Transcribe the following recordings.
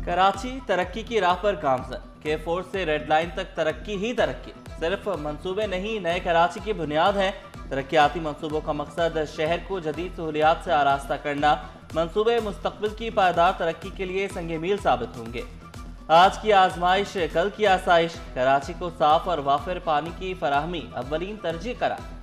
कराची तरक्की की राह पर गामजन। K4 से रेड लाइन तक तरक्की ही तरक्की। सिर्फ मंसूबे नहीं, नए कराची की बुनियाद है। तरक्याती मंसूबों का मकसद शहर को जदीद सहूलियात से आरास्ता करना। मंसूबे मुस्तकबिल की पायदार तरक्की के लिए संगे मील साबित होंगे। आज की आजमाइश कल की आसाइश। कराची को साफ और वाफिर पानी की फराहमी अव्वलीन तरजीह करार।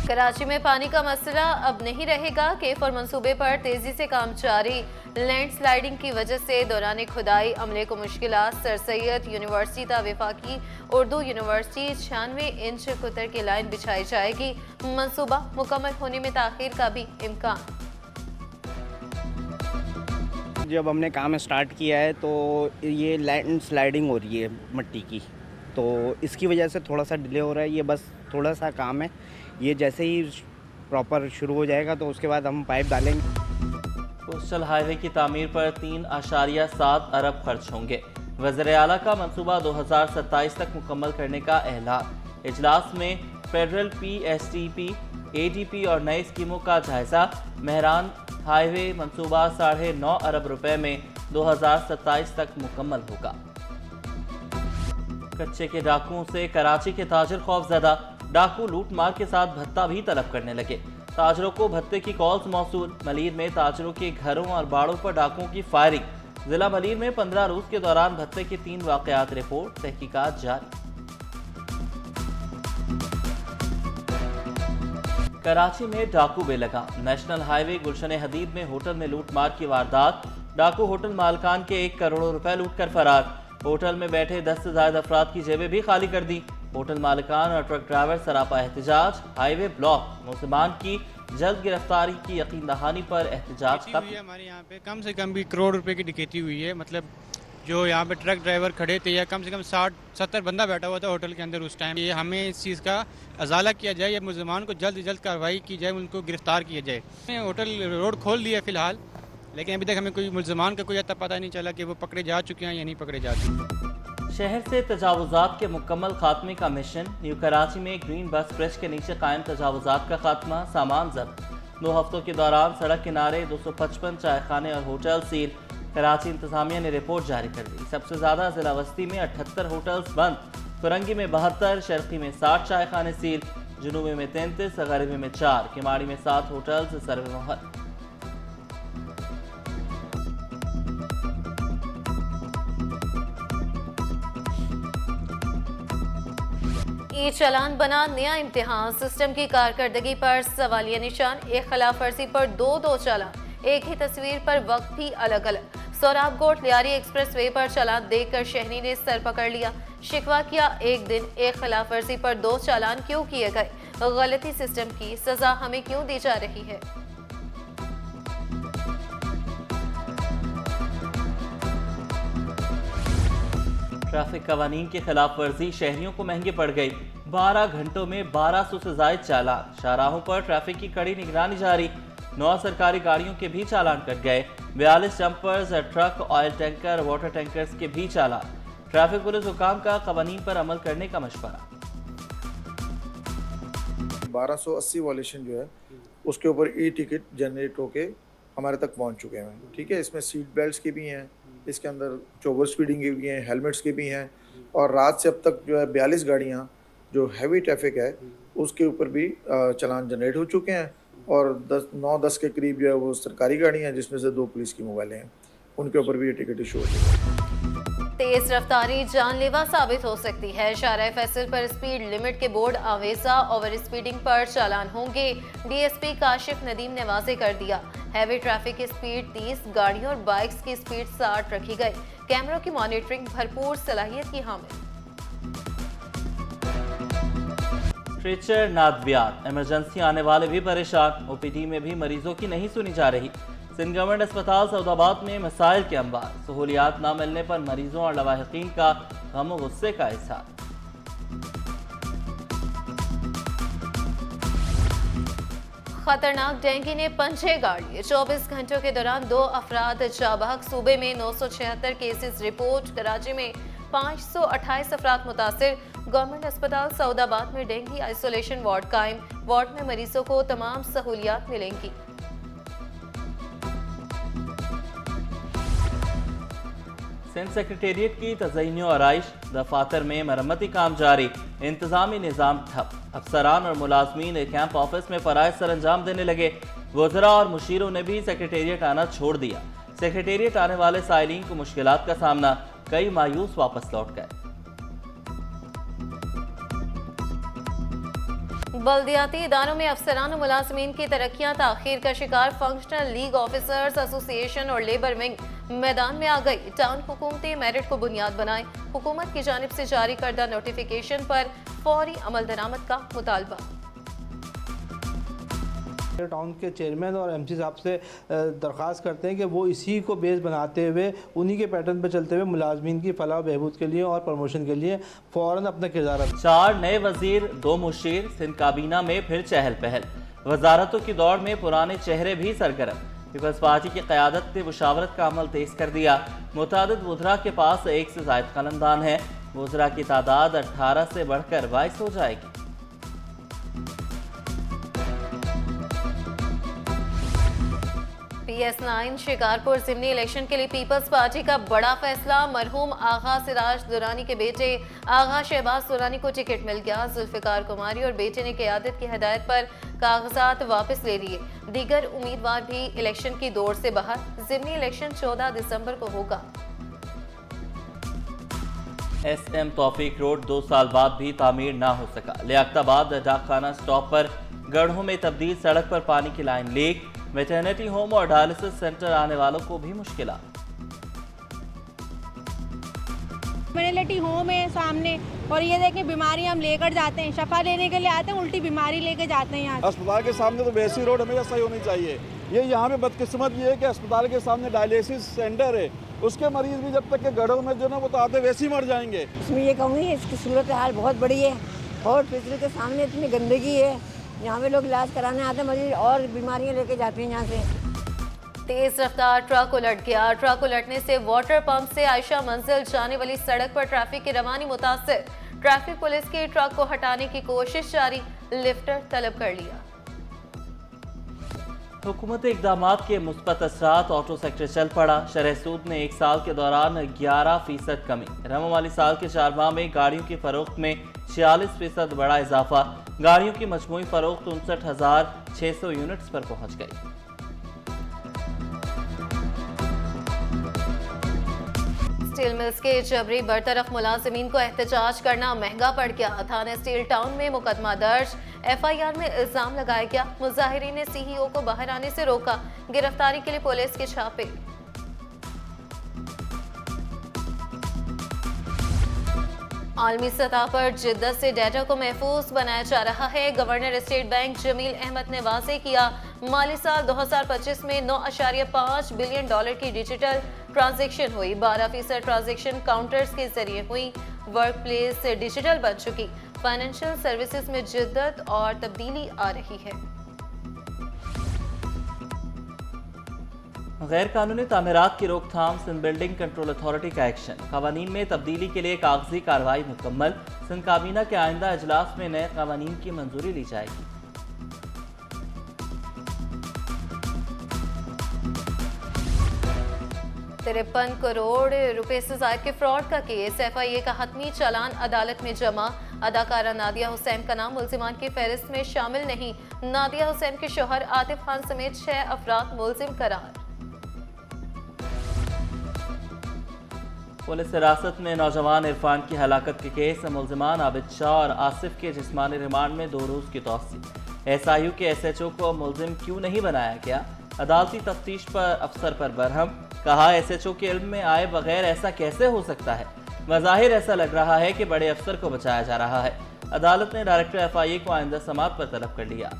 कराची में पानी का मसला अब नहीं रहेगा। K4 मंसूबे पर तेजी से काम जारी। लैंडस्लाइडिंग की वजह से दौरान खुदाई अमले को मुश्किलात। सर सैयद यूनिवर्सिटी ता वफाकी उर्दू यूनिवर्सिटी 96 इंच कुतर की लाइन बिछाई जाएगी। मंसूबा मुकम्मल होने में ताखीर का भी इम्कान। जब हमने काम स्टार्ट किया है तो ये लैंडस्लाइडिंग हो रही है मिट्टी की, तो इसकी वजह से थोड़ा सा डिले हो रहा है। ये बस थोड़ा सा काम है, ये जैसे ही प्रॉपर शुरू हो जाएगा तो उसके बाद हम पाइप डालेंगे। कोस्टल हाईवे की तामीर पर 3.7 अरब खर्च होंगे। वज़ीर आला का मंसूबा 2027 तक मुकम्मल करने का ऐलान। इजलास में फेडरल PSTP, ADP और नई स्कीमों का जायजा। मेहरान हाईवे मंसूबा 9.5 अरब रुपए में 2027 तक मुकम्मल होगा। कच्चे के डाकुओं से कराची के ताजिर खौफजदा। डाकू लूट मार के साथ भत्ता भी तलब करने लगे। ताजरों को भत्ते की कॉल्स मौसूल। मलीर में ताजरों के घरों और बाड़ों पर डाकुओं की फायरिंग। जिला मलीर में 15 रोज के दौरान भत्ते के 3 वाकयात रिपोर्ट। तहकीकात जारी। कराची में डाकू बेलगा। नेशनल हाईवे गुलशन हदीद में होटल में लूट मार की वारदात। डाकू होटल मालकान के 1 करोड़ रुपए लूट कर फरार। होटल में बैठे 10 से ज्यादा अफराद की जेबें भी खाली कर दी। होटल मालिकान और ट्रक ड्राइवर सरापा एहतजाज। Highway block. मुसलमान की जल्द गिरफ्तारी की यकीन दहानी पर एहतजाज का। हमारे यहाँ पे कम से कम भी करोड़ रुपए की डकैती हुई है। मतलब जो यहाँ पे ट्रक ड्राइवर खड़े थे या कम से कम 60-70 बंदा बैठा हुआ था होटल के अंदर उस टाइम। ये हमें इस चीज़ का अजाला किया जाए या मुसलमान को जल्द से जल्द कार्रवाई की जाए, उनको गिरफ्तार किया जाए। होटल रोड खोल दिया फिलहाल, लेकिन अभी तक हमें कोई मुसलमान का कोई अता पता नहीं चला कि वो पकड़े जा चुके हैं या नहीं पकड़े जा चुके। शहर से तजावुजात के मुकम्मल खात्मे का मिशन। न्यू कराची में ग्रीन बस ब्रिज के नीचे कायम तजावुजात का खात्मा। सामान जब्त। 2 हफ्तों के दौरान सड़क किनारे 255 चायखाने और होटल सील। कराची इंतजामिया ने रिपोर्ट जारी कर दी। सबसे ज्यादा जिला वस्ती में 78 होटल्स बंद। फिरंगी में 72, शर्की में 60 चायखाने सील। जुनूबी में 33, गरीबी में 4, किमाड़ी में 7 होटल्स सर्वे मोहर। ई चालान बना नया इम्तिहान। सिस्टम की कारकर्दगी पर सवालिया निशान। एक खिलाफ वर्जी पर 2 चालान। एक ही तस्वीर पर वक्त भी अलग अलग। सोराबकोट लियारी एक्सप्रेस वे पर चालान देखकर शहरी ने सर पकड़ लिया। शिकवा किया, एक दिन एक खिलाफ वर्जी पर 2 चालान क्यों किए गए? गलती सिस्टम की, सजा हमें क्यों दी जा रही है? ट्रैफिक कवानीन की खिलाफ वर्जी शहरियों को महंगी पड़ गई। 12 घंटों में 1200 से जायद चालान। शाहराहों पर ट्रैफिक की कड़ी निगरानी जारी। 9 सरकारी गाड़ियों के भी चालान कट गए। 42 dumpers, truck, oil tanker, water tankers के भी चालान। ट्रैफिक पुलिस हुकाम का कवानीन पर अमल करने का मशवरा। 1280 वॉल्यूशन जो है उसके ऊपर टिकट जनरेट होके हमारे तक पहुंच चुके हैं। ठीक है, इसमें सीट बेल्ट्स की भी हैं, इसके अंदर ओवर स्पीडिंग की भी हैं, हेलमेट्स की भी हैं, और रात से अब तक जो है 42 गाड़ियां जो हैवी ट्रैफिक है उसके ऊपर भी चालान जनरेट हो चुके हैं। और 9-10 के करीब जो है वो सरकारी गाड़ियां हैं, जिसमें से 2 पुलिस की मोबाइलें हैं, उनके ऊपर भी ये टिकट इशू हो चुके हैं। तेज रफ्तारी जानलेवा साबित हो सकती है। शाहराह फैसल पर स्पीड लिमिट के बोर्ड आवेजा। ओवर स्पीडिंग पर चालान होंगे। DSP काशिफ नदीम ने वाजे कर दिया। हैवी ट्रैफिक की स्पीड 30, गाड़ियों और बाइक्स की स्पीड 60 रखी गई। कैमरों की मॉनिटरिंग भरपूर सलाहियत की हामिल। स्ट्रेचर नादबियात। इमरजेंसी आने वाले भी परेशान। OPD में भी मरीजों की नहीं सुनी जा रही। सिंध गवर्नमेंट अस्पताल सऊदाबाद में मसाइल के अंबार। सहूलियात न मिलने पर मरीजों और लवाहिकीन का गम और गुस्से का इजहार। खतरनाक डेंगू ने पंजे गाड़ लिए। 24 घंटों के दौरान 2 अफराद जाबाक। सूबे में 976 केसेस रिपोर्ट। कराची में 528 अफराद मुतासिर। गवर्नमेंट अस्पताल सऊदाबाद में डेंगू आइसोलेशन वार्ड कायम। वार्ड में मरीजों को तमाम सहूलियात मिलेंगी। सिंध सेक्रेटेरिएट की तज़यीनी और आराइश दफातर में मरम्मती काम जारी, इंतजामी निज़ाम ठप। अफसरान और मुलाजमीन कैंप ऑफिस में फ़राइज़ सर अंजाम देने लगे। वज़रा और मुशीरों ने भी सेक्रेटेरिएट आना छोड़ दिया। सेक्रेटेरिएट आने वाले साइलिन को मुश्किलात का सामना, कई मायूस वापस लौट गए। बल्दियाती इदारों में अफसरान और मुलाजमीन की तरक्कियां ताखीर का शिकार। फंक्शनल लीग ऑफिसर्स एसोसिएशन और लेबर विंग मैदान में आ गई। टाउन हुकूमती मेरिट को बुनियाद बनाए, हुकूमत की जानिब से जारी करदा नोटिफिकेशन पर फौरी अमल दरामद का मुतालबा। टाउन के चेयरमैन और एमसी साहब से दरख्वास्त करते हैं कि वो इसी को बेस बनाते हुए, उन्हीं के पैटर्न पर चलते हुए मुलाजमीन की फलाह बहबूद के लिए और प्रमोशन के लिए फ़ौरन अपना किरदार अदा। 4 नए वजीर, 2 मुशीर, सिंध काबीना में फिर चहल पहल। वजारतों की दौड़ में पुराने चेहरे भी सरगर्म। पीपल्स पार्टी की क़यादत ने मुशावरत का अमल तेज कर दिया। मुतादिद वज़रा के पास 1 से ज़ायद क़लमदान है। वज़रा की तादाद 18 से बढ़कर 22 हो जाएगी। PS9 शिकारपुर ज़िमनी इलेक्शन के लिए पीपल्स पार्टी का बड़ा फैसला। मरहूम आगा सिराज दुरानी के बेटे आगा शहबाज दुरानी को टिकट मिल गया। जुल्फ़िकार कुमारी और बेटे ने क़यादत की हिदायत पर कागजात वापस ले लिए। दीगर उम्मीदवार भी इलेक्शन की दौड़ से बाहर। ज़िमनी इलेक्शन 14 दिसंबर को होगा। SM तौफीक रोड 2 साल बाद भी तामीर ना हो सका। लियाकताबाद डाकखाना स्टॉप पर गढ़ों में तब्दील सड़क पर पानी की लाइन लीक। वेटरनिटी होम और डायलिसिस सेंटर आने वालों को भी मुश्किलात। मैटरनिटी होम है सामने, और ये देखें बीमारी हम लेकर जाते हैं, शफा लेने के लिए आते हैं, उल्टी बीमारी लेकर जाते हैं। यहाँ अस्पताल के सामने तो वैसी रोड हमेशा सही होनी चाहिए। ये यहाँ पे बदकिस्मत ये है कि अस्पताल के सामने डायलिसिस सेंटर है, उसके मरीज भी जब तक के गढ़ों में जो ना वो तो आते वैसे ही मर जाएंगे। इसमें ये कहूँगी इसकी सूरत हाल बहुत बड़ी है, और पिछले के सामने इतनी गंदगी है, यहाँ पे लोग इलाज कराने आते हैं मरीज और बीमारियाँ लेके जाते हैं यहाँ से। तेज रफ्तार ट्रक उलट गया। ट्रक उलटने से वाटर पंप से आयशा मंजिल जाने वाली सड़क पर ट्रैफिक की रवानी मुतासिर। ट्रैफिक पुलिस की ट्रक को हटाने की कोशिश जारी, लिफ्टर तलब कर लिया। हुकूमत इक़दामात के मुस्बत असरात, ऑटो सेक्टर चल पड़ा। शरह सूद में 1 साल के दौरान 11% कमी। रमो वाली साल के 4 माह में गाड़ियों की फरोख्त में 46% बड़ा इजाफा। गाड़ियों की मजमूई फरोख्त 59,600 यूनिट्स पर पहुंच गई। स्टील मिल्स के जबरी बरतरफ मुलाजिमीन को एहतजाज करना महंगा पड़ गया। थाना स्टील टाउन में मुकदमा दर्ज। FIR में इल्जाम लगाया गया। मुजाहिरीन ने CEO को बाहर आने से रोका। गिरफ्तारी के लिए पुलिस के छापे। आलमी सतह पर जिद्दत से डाटा को महफूज बनाया जा रहा है। Governor state bank Jameel Ahmed ने वाज़ेह किया, माली साल 2025 में 9.5 बिलियन डॉलर की डिजिटल ट्रांजैक्शन हुई। 12% ट्रांजैक्शन काउंटर्स के जरिए हुई। वर्क प्लेस डिजिटल बन चुकी। फाइनेंशियल सर्विसेज में जिद्दत और तब्दीली आ रही है। गैर कानूनी तामीरात की रोकथाम, सिंध बिल्डिंग कंट्रोल अथॉरिटी का एक्शन। कवानीन में तब्दीली के लिए कागजी कार्रवाई मुकम्मल। सिंध काबीना के आइंदा इजलास में नए कवानीन की मंजूरी ली जाएगी। 53 करोड़ रुपए से ज़ायद के फ्रॉड का केस। FIA का हतमी चालान अदालत में जमा। अदाकारा नादिया हुसैन का नाम मुल्जिमान की फहरिस्त में शामिल नहीं। नादिया हुसैन के शोहर आतिफ खान समेत 6 अफराद मुल्जिम करार। पुलिस हिरासत में नौजवान इरफान की हलाकत के केस। मुल्जिमान आबिद शाह और आसिफ के जिस्मानी रिमांड में 2 रोज़ की तौसी। SIU के SHO को मुल्जिम क्यों नहीं बनाया गया? अदालती तफ्तीश पर अफसर पर बरहम। कहा, SHO के इल्म में आए बगैर ऐसा कैसे हो सकता है? मज़ाहिर ऐसा लग रहा है कि बड़े अफसर को बचाया जा रहा है। अदालत ने डायरेक्टर FIA को आइंदा समात पर तलब कर लिया।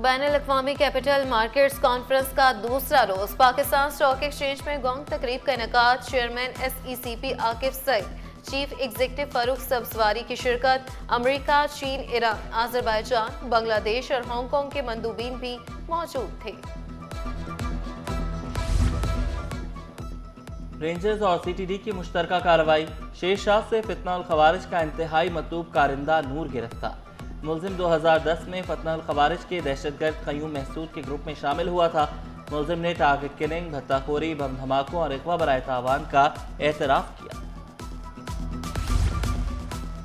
बैनुल-अक़वामी कैपिटल मार्केट्स कॉन्फ्रेंस का दूसरा रोज। पाकिस्तान स्टॉक एक्सचेंज में गोंग तकरीब का इनेकाद। Chairman SECP Akif Saeed, chief executive Farooq Sabzwari की शिरकत। अमेरिका, चीन, ईरान, आज़रबाईजान, बांग्लादेश और हांगकांग के मंदूबीन भी मौजूद थे। रेंजर्स और CTD की मुश्तरका कार्रवाई। शेरशाह से फितना उल खवारिज का इंतहाई मतलूब कारिंदा नूर गिरफ्तार। मुलजिम 2010 में फतनल खवारिज के दहशतगर्द क़य्यूम महसूद के ग्रुप में शामिल हुआ था। मुलजिम ने टारगेट किलिंग, भत्ताखोरी, बम धमाकों और इक़वा बराए तावान का एतराफ़ किया।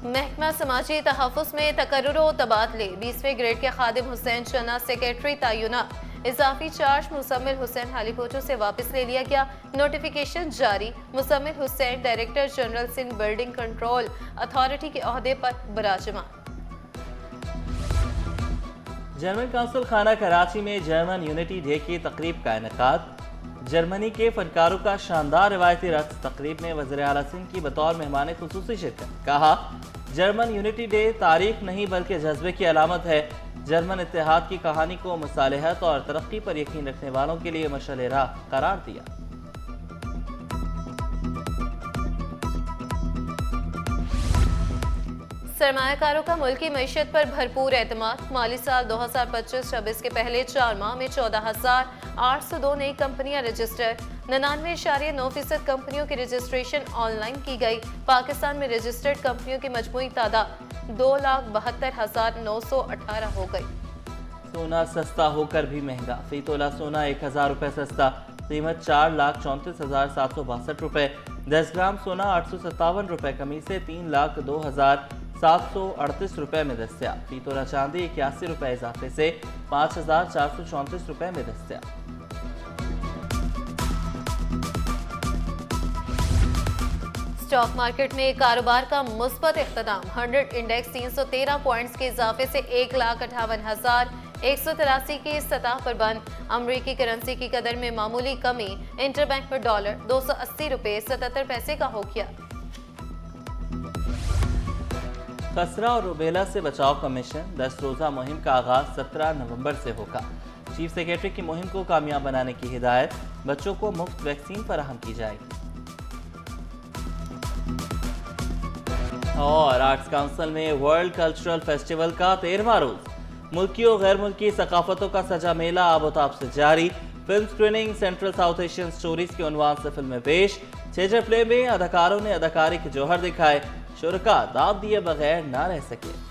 महकमा समाजी तहफ़्फ़ुज़ में तकर्रुर व तबादले, 20वें ग्रेड के खादिम हुसैन चन्ना सेक्रेटरी तय्युनात। इजाफी चार्ज मुसम्मिल हुसैन हालीकोटो से वापस ले लिया गया। नोटिफिकेशन जारी। Musammil Hussain director general Sindh building control authority के ओहदे पर बराजमान। जर्मन काउंसिल खाना कराची में जर्मन यूनिटी डे की तकरीब का इनेकाद। जर्मनी के फनकारों का शानदार रिवायती रक्स तकरीब में वज़ीर आला सिंध की बतौर मेहमान खुसूसी शिरकत। कहा, जर्मन यूनिटी डे तारीख नहीं बल्कि जज्बे की अलामत है। जर्मन इत्तेहाद की कहानी को मुसालहत और तरक्की पर यकीन रखने वालों के लिए मशाल राह करार दिया। सरमायाकारों का मुल्की मईशत पर भरपूर एतमाद। माली साल 2025-26 के पहले 4 माह में 14,802 नई कंपनियां रजिस्टर। 99.9% कंपनियों की रजिस्ट्रेशन ऑनलाइन की गई। पाकिस्तान में रजिस्टर्ड कंपनियों की मजमूई तादाद 2,72,918 हो गई। सोना सस्ता होकर भी महंगा। फी तोला सोना 1,000 रुपये सस्ता, कीमत 4,34,762 रुपये। 10 ग्राम सोना 857 रुपये कमी से 3,02,738 रुपये में दस्तियाब। फी तोला चांदी 81 रुपये इजाफे से 5,434 रुपये में दस्तियाब। स्टॉक मार्केट में कारोबार का मुस्बत इख्तिताम। 100 इंडेक्स 313 पॉइंट्स के इजाफे से 1,58,183 की सतह पर बंद। अमरीकी करेंसी की कदर में मामूली कमी। इंटरबैंक पर डॉलर 280 रुपये 77 पैसे का हो गया। खसरा और रूबेला से बचाव का मिशन 10 रोज़ा मुहिम का आगाज 17 नवंबर से होगा। चीफ सेक्रेटरी की मुहिम को कामयाब बनाने की हिदायत। बच्चों को मुफ्त वैक्सीन फराहम की जाएगी। और आर्ट्स काउंसिल में वर्ल्ड कल्चरल फेस्टिवल का 13वां रोज। मुल्की और गैर मुल्की सकाफतों का सजा मेला आबोताब से जारी। Film screening central south Asian stories के उन्वान से फिल्में पेश। थिएटर प्ले में अदाकारों ने अदाकारी के जौहर दिखाए। शुरका दाद दिए बगैर ना रह सके।